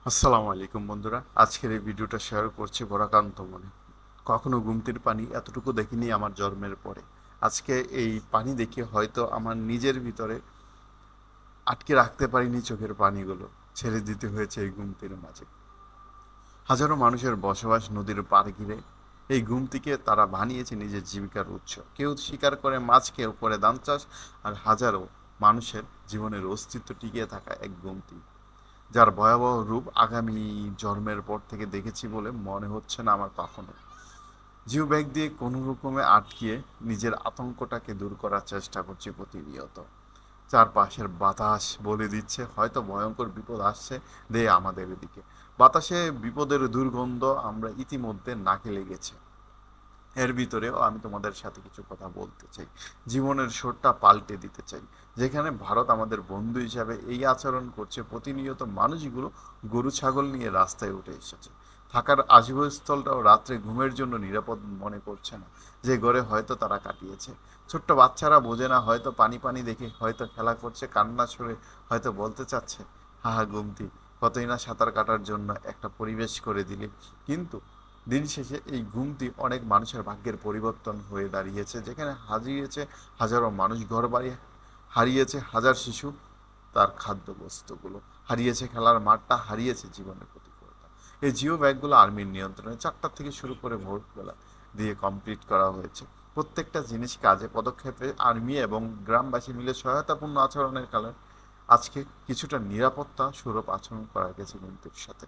আসসালামু আলাইকুম বন্ধুরা, আজকের এই ভিডিওটা শেয়ার করছি বরাকান্ত মনে। কখনো গুমতির পানি এতটুকু দেখিনি আমার জন্মের পরে। আজকে এই পানি দেখে হয়তো আমার নিজের ভিতরে আটকে রাখতে পারিনি চোখের পানিগুলো, ছেড়ে দিতে হয়েছে এই গুমতির মাঝে। হাজারো মানুষের বসবাস নদীর পাড় ঘিরে। এই গুমতিকে তারা বানিয়েছে নিজের জীবিকার উৎস। কেউ শিকার করে মাছ, কেউ করে ধান চাষ, আর হাজারো মানুষের জীবনের অস্তিত্ব টিকিয়ে থাকা এক গুমতি, যার ভয়াবহ রূপ আগামী জন্মের পর থেকে দেখেছি বলে মনে হচ্ছে না আমার কখনো। জিও ব্যাগ দিয়ে কোনো রকমে আটকিয়ে নিজের আতঙ্কটাকে দূর করার চেষ্টা করছি প্রতিনিয়ত। চারপাশের বাতাস বলে দিচ্ছে হয়তো ভয়ঙ্কর বিপদ আসছে দে আমাদের দিকে। বাতাসে বিপদের দুর্গন্ধ আমরা ইতিমধ্যে নাকে লেগেছে। এর ভিতরেও আমি তোমাদের সাথে কিছু কথা বলতে চাই। জীবনের সুরটা পাল্টে দিতে চাই। যেখানে ভারত আমাদের বন্ধু হিসাবে এই আচরণ করছে, প্রতিনিয়ত মানুষগুলো গরু ছাগল নিয়ে রাস্তায় উঠে এসেছে। থাকার আশ্রয়স্থলটাও রাত্রে ঘুমের জন্য নিরাপদ মনে করছে না, যে ঘরে হয়তো তারা কাটিয়েছে। ছোট্ট বাচ্চারা বোঝে না, হয়তো পানি পানি দেখে হয়তো খেলা করছে, কান্না ছড়ে হয়তো বলতে চাচ্ছে, হাহা গুমতি, কতই না সাঁতার কাটার জন্য একটা পরিবেশ করে দিলে। কিন্তু দিন শেষে এই ঘুমটি অনেক মানুষের ভাগ্যের পরিবর্তন হয়ে দাঁড়িয়েছে, যেখানে হারিয়েছে হাজারো মানুষ ঘরবাড়ি, হারিয়েছে হাজার শিশু তার খাদ্যবস্তুগুলো, হারিয়েছে খেলার মাঠটা, হারিয়েছে জীবনের প্রতিকূলতা। এই জিও ব্যাগগুলো আর্মির নিয়ন্ত্রণে 4টা থেকে শুরু করে ভোরবেলা দিয়ে কমপ্লিট করা হয়েছে। প্রত্যেকটা জিনিস কাজে পদক্ষেপে আর্মি এবং গ্রামবাসী মিলে সহায়তাপূর্ণ আচরণের কারণে আজকে কিছুটা নিরাপত্তা সুরপ আচরণ করা গেছে বন্ধুর সাথে।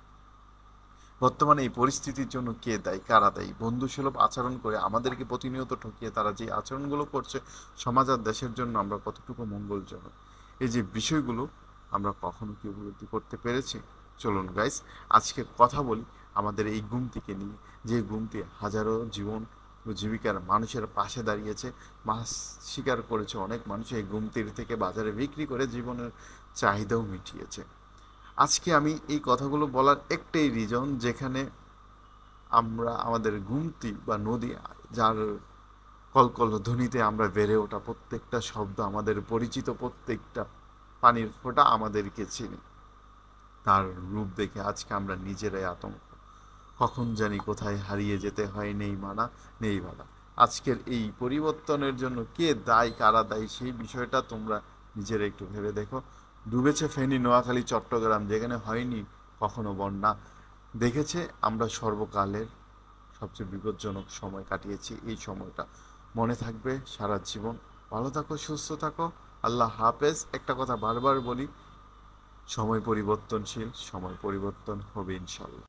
বর্তমানে এই পরিস্থিতির জন্য কে দায়ী, কারা দায়ী? বন্ধুসুলভ আচরণ করে আমাদেরকে প্রতিনিয়ত ঠকিয়ে তারা যে আচরণগুলো করছে, সমাজ আর দেশের জন্য আমরা কতটুকু মঙ্গলজনক, এই যে বিষয়গুলো আমরা কখনো কি উপলব্ধি করতে পেরেছি? চলুন গাইস, আজকে কথা বলি আমাদের এই গুমতিকে নিয়ে, যে গুমতি হাজারো জীবন ও জীবিকার মানুষের পাশে দাঁড়িয়েছে। মাছ শিকার করেছে অনেক মানুষ, এই গুমতির থেকে বাজারে বিক্রি করে জীবনের চাহিদাও মিটিয়েছে। আজকে আমি এই কথাগুলো বলার একটাই রিজন, যেখানে আমরা আমাদের গুমতি বা নদী, যার কলকল ধ্বনিতে আমরা বেড়ে ওঠা, প্রত্যেকটা শব্দ আমাদের পরিচিত, প্রত্যেকটা পানির ফোঁটা আমাদেরকে চিনি, তার রূপ দেখে আজকে আমরা নিজেরাই আতঙ্ক। কখন জানি কোথায় হারিয়ে যেতে হয়, নেই মানা নেই বাধা। আজকের এই পরিবর্তনের জন্য কে দায়ী, কারা দায়ী, সেই বিষয়টা তোমরা নিজেরা একটু ভেবে দেখো। ডুবেছে ফেনী, নোয়াখালী, চট্টগ্রাম, যেখানে হয়নি কখনো বন্যা। দেখেছে আমরা সর্বকালের সবচেয়ে বিপজ্জনক সময় কাটিয়েছি। এই সময়টা মনে থাকবে সারা জীবন। ভালো থাকো, সুস্থ থাকো, আল্লাহ হাফেজ। একটা কথা বারবার বলি, সময় পরিবর্তনশীল, সময় পরিবর্তন হবে ইনশাল্লাহ।